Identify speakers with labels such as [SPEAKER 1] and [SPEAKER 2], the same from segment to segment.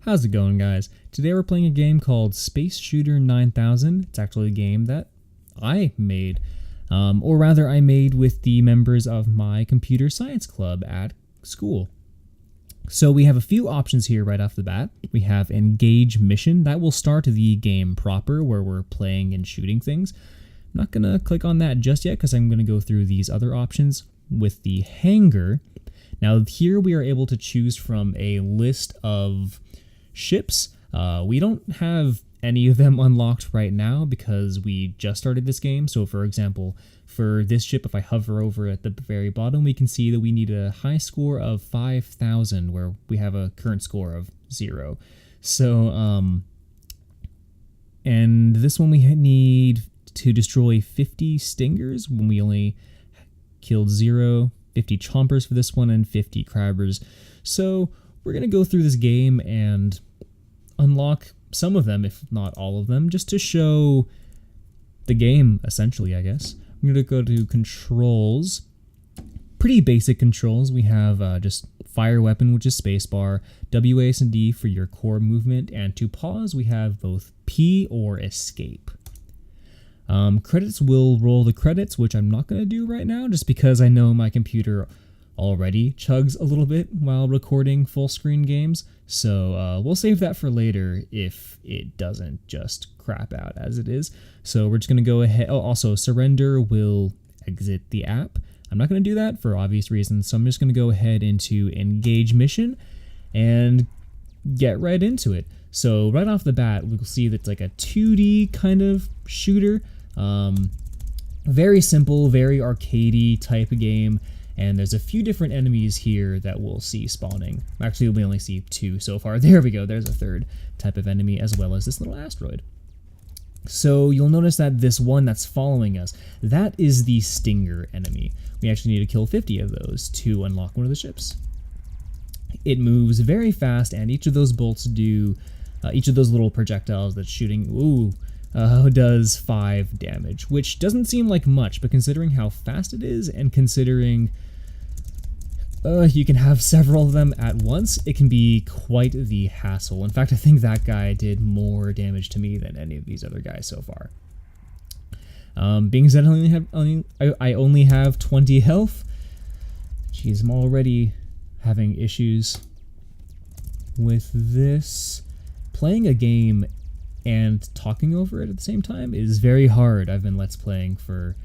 [SPEAKER 1] How's it going, guys? Today we're playing a game called Space Shooter 9000. It's actually a game that I made, or rather I made with the members of my computer science club at school. So we have a few options here right off the bat. We have Engage Mission. That will start the game proper where we're playing and shooting things. I'm not going to click on that just yet because I'm going to go through these other options with the Hangar. Now here we are able to choose from a list of ships. We don't have any of them unlocked right now because we just started this game. So for example, for this ship, if I hover over at the very bottom, we can see that we need a high score of 5,000 where we have a current score of 0. So, and this one we need to destroy 50 stingers when we only killed 0, 50 chompers for this one, and 50 crabbers. So we're going to go through this game and unlock some of them, if not all of them, just to show the game, essentially, I guess. I'm going to go to controls. Pretty basic controls. We have just fire weapon, which is spacebar, WAS and D for your core movement, and to pause, we have both P or escape. Credits will roll the credits, which I'm not going to do right now, just because I know my computer already chugs a little bit while recording full screen games, so we'll save that for later if it doesn't just crap out as it is. So we're just going to go ahead. Oh, also surrender will exit the app. I'm not going to do that for obvious reasons, so I'm just going to go ahead into Engage Mission and get right into it. So right off the bat, we'll see that's like a 2D kind of shooter. Very simple, very arcadey type of game. And there's a few different enemies here that we'll see spawning. Actually, we only see 2 so far. There we go. There's a third type of enemy, as well as this little asteroid. So you'll notice that this one that's following us, that is the Stinger enemy. We actually need to kill 50 of those to unlock one of the ships. It moves very fast, and each of those bolts do, each of those little projectiles that's shooting, does 5 damage, which doesn't seem like much, but considering how fast it is, and considering you can have several of them at once, it can be quite the hassle. In fact, I think that guy did more damage to me than any of these other guys so far. Being said, I only have 20 health. Jeez, I'm already having issues with this. Playing a game and talking over it at the same time is very hard. I've been Let's Playing for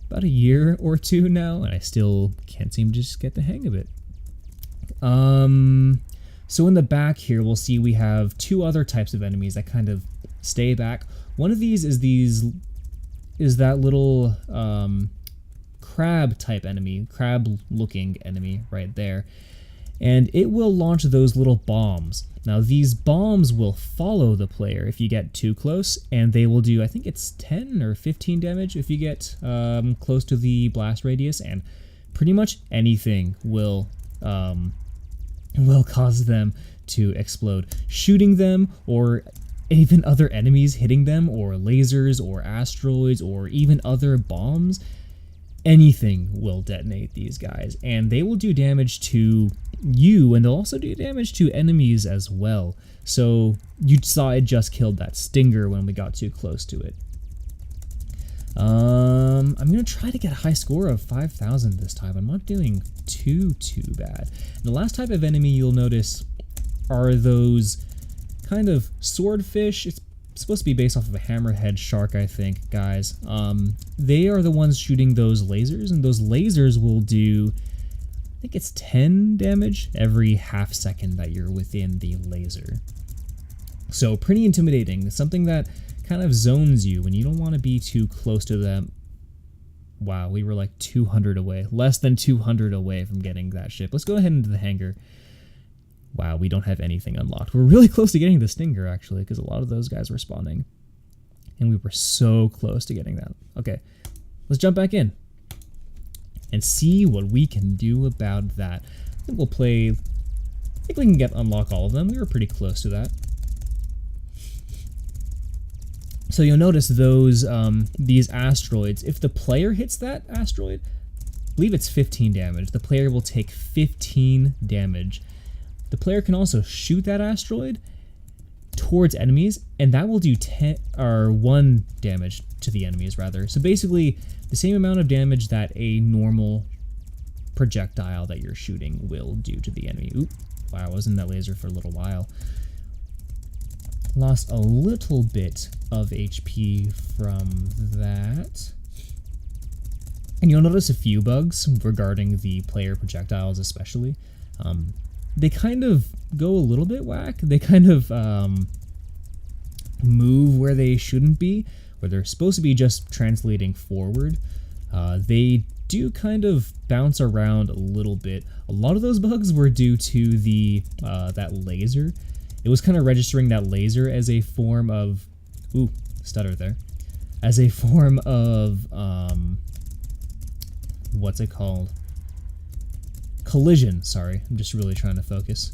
[SPEAKER 1] about a year or 2 now, and I still can't seem to just get the hang of it. So in the back here, we'll see we have 2 other types of enemies that kind of stay back. One of these is that little crab type enemy, crab looking enemy right there. And it will launch those little bombs. Now these bombs will follow the player if you get too close, and they will do, I think it's 10 or 15 damage if you get close to the blast radius, and pretty much anything will cause them to explode. Shooting them, or even other enemies hitting them, or lasers, or asteroids, or even other bombs, anything will detonate these guys, and they will do damage to you, and they'll also do damage to enemies as well. So you saw it just killed that Stinger when we got too close to it. I'm gonna try to get a high score of 5,000 this time. I'm not doing too bad. And the last type of enemy you'll notice are those kind of swordfish. It's supposed to be based off of a hammerhead shark, I think, guys. They are the ones shooting those lasers, and those lasers will do, I think it's 10 damage every half second that you're within the laser. So pretty intimidating. It's something that kind of zones you when you don't want to be too close to them. Wow, we were like 200 away, less than 200 away from getting that ship. Let's go ahead into the hangar. Wow, we don't have anything unlocked. We're really close to getting the Stinger, actually, because a lot of those guys were spawning. And we were so close to getting that. Okay, let's jump back in and see what we can do about that. I think we'll play, I think we can unlock all of them. We were pretty close to that. So you'll notice those, these asteroids, if the player hits that asteroid, I believe it's 15 damage. The player will take 15 damage. The player can also shoot that asteroid, towards enemies, and that will do 10 or 1 damage to the enemies rather. So basically the same amount of damage that a normal projectile that you're shooting will do to the enemy. Oop, wow, I was in that laser for a little while. Lost a little bit of HP from that. And you'll notice a few bugs regarding the player projectiles especially. They kind of go a little bit whack. They kind of move where they shouldn't be, where they're supposed to be just translating forward. They do kind of bounce around a little bit. A lot of those bugs were due to the that laser. It was kind of registering that laser as a form of, ooh, stutter there, as a form of what's it called? Collision. Sorry, I'm just really trying to focus.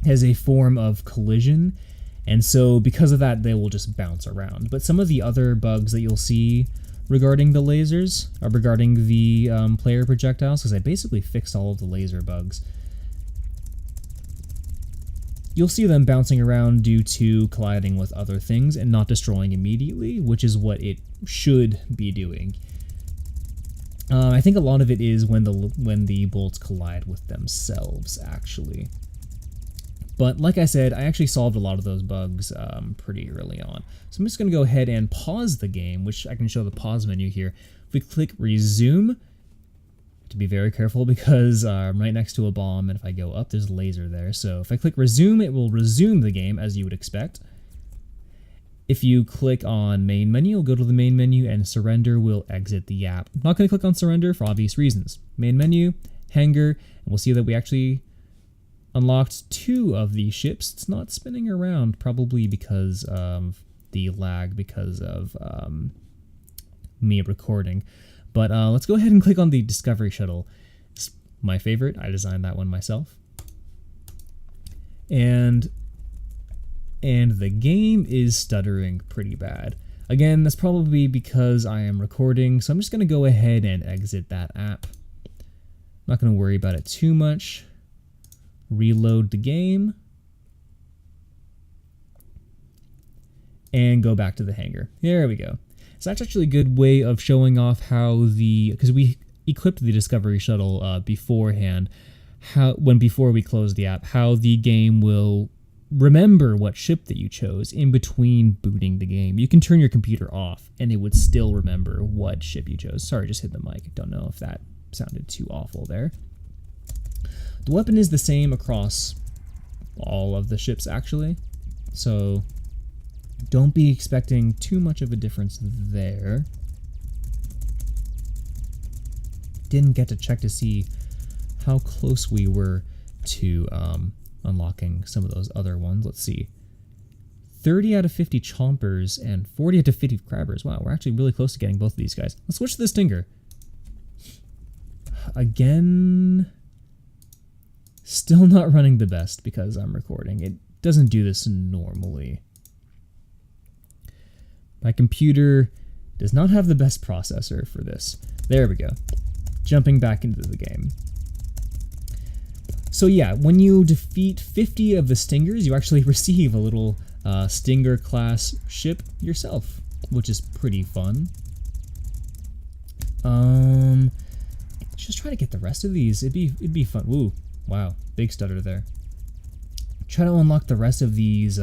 [SPEAKER 1] As a form of collision, and so because of that, they will just bounce around. But some of the other bugs that you'll see regarding the lasers are regarding the player projectiles, because I basically fixed all of the laser bugs. You'll see them bouncing around due to colliding with other things and not destroying immediately, which is what it should be doing. I think a lot of it is when the bolts collide with themselves, actually. But like I said, I actually solved a lot of those bugs pretty early on. So I'm just going to go ahead and pause the game, which I can show the pause menu here. If we click resume, to be very careful because I'm right next to a bomb, and if I go up, there's a laser there. So if I click resume, it will resume the game as you would expect. If you click on main menu, you'll go to the main menu, and surrender will exit the app. I'm not going to click on surrender for obvious reasons. Main menu, hangar, and we'll see that we actually unlocked 2 of these ships. It's not spinning around, probably because of the lag, because of me recording. But let's go ahead and click on the Discovery Shuttle. It's my favorite. I designed that one myself. And the game is stuttering pretty bad. Again, that's probably because I am recording, so I'm just going to go ahead and exit that app. I'm not going to worry about it too much. Reload the game. And go back to the hangar. There we go. So that's actually a good way of showing off how because we equipped the Discovery Shuttle beforehand, before we close the app, how the game will remember what ship that you chose in between booting the game. You can turn your computer off and it would still remember what ship you chose. Sorry, just hit the mic. Don't know if that sounded too awful there. The weapon is the same across all of the ships actually, so don't be expecting too much of a difference there. Didn't get to check to see how close we were to unlocking some of those other ones. Let's see. 30 out of 50 chompers and 40 out of 50 crabbers. Wow, we're actually really close to getting both of these guys. Let's switch to the Stinger. Again, still not running the best because I'm recording. It doesn't do this normally. My computer does not have the best processor for this. There we go. Jumping back into the game. So yeah, when you defeat 50 of the Stingers, you actually receive a little Stinger class ship yourself, which is pretty fun. Just try to get the rest of these. It'd be fun. Woo, wow, big stutter there. Try to unlock the rest of these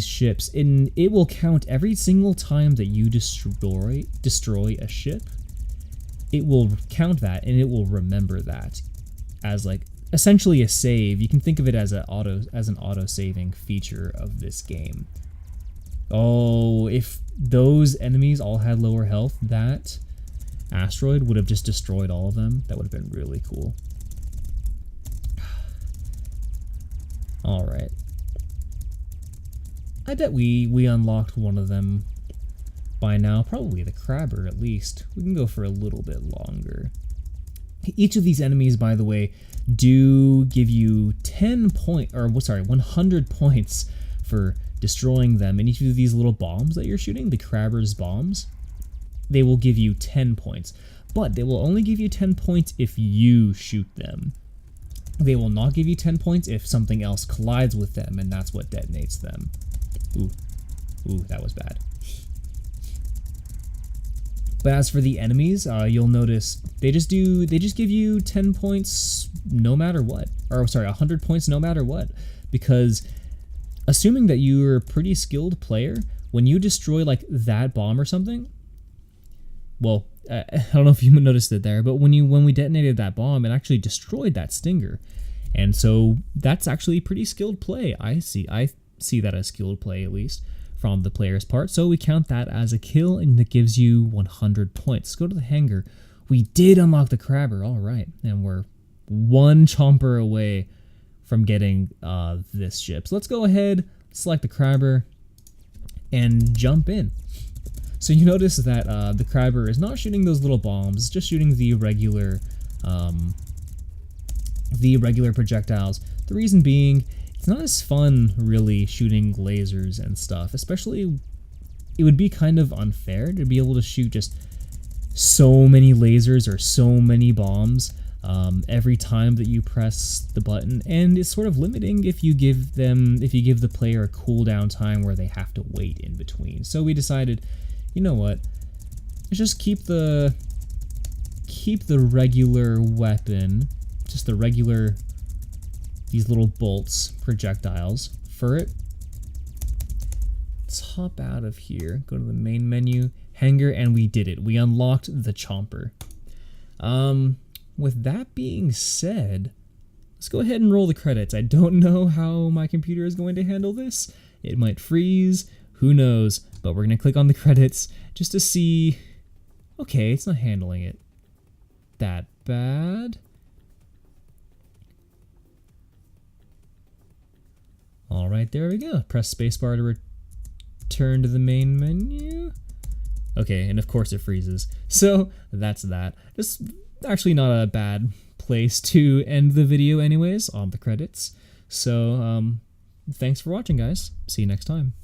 [SPEAKER 1] ships, and it will count every single time that you destroy a ship. It will count that, and it will remember that as like essentially a save. You can think of it as an auto saving feature of this game. Oh, if those enemies all had lower health, that asteroid would have just destroyed all of them. That would have been really cool. All right. I bet we unlocked one of them by now, probably the crabber at least. We can go for a little bit longer. Each of these enemies, by the way, do give you 100 points for destroying them. And each of these little bombs that you're shooting, the crabber's bombs, they will give you 10 points. But they will only give you 10 points if you shoot them. They will not give you 10 points if something else collides with them, and that's what detonates them. Ooh, that was bad. But as for the enemies, you'll notice they just give you 10 points no matter what. Or sorry, 100 points no matter what. Because assuming that you're a pretty skilled player, when you destroy like that bomb or something, well, I don't know if you noticed it there, but when we detonated that bomb, it actually destroyed that stinger. And so that's actually pretty skilled play. I see that as skilled play, at least from the player's part. So we count that as a kill, and it gives you 100 points. Let's go to the hangar. We did unlock the crabber, all right, and we're one chomper away from getting this ship. So let's go ahead, select the crabber, and jump in. So you notice that the crabber is not shooting those little bombs, it's just shooting the regular projectiles. The reason being, it's not as fun really shooting lasers and stuff, especially it would be kind of unfair to be able to shoot just so many lasers or so many bombs every time that you press the button, and it's sort of limiting if you give the player a cooldown time where they have to wait in between. So we decided, you know what, let's just keep the regular weapon, just the regular, these little bolts, projectiles for it. Let's hop out of here, go to the main menu, hangar, and we did it. We unlocked the chomper. With that being said, let's go ahead and roll the credits. I don't know how my computer is going to handle this. It might freeze, who knows, but we're gonna click on the credits just to see. Okay, it's not handling it that bad. All right, there we go. Press spacebar to return to the main menu. Okay, and of course it freezes. So that's that. Just actually not a bad place to end the video anyways, on the credits. So thanks for watching, guys. See you next time.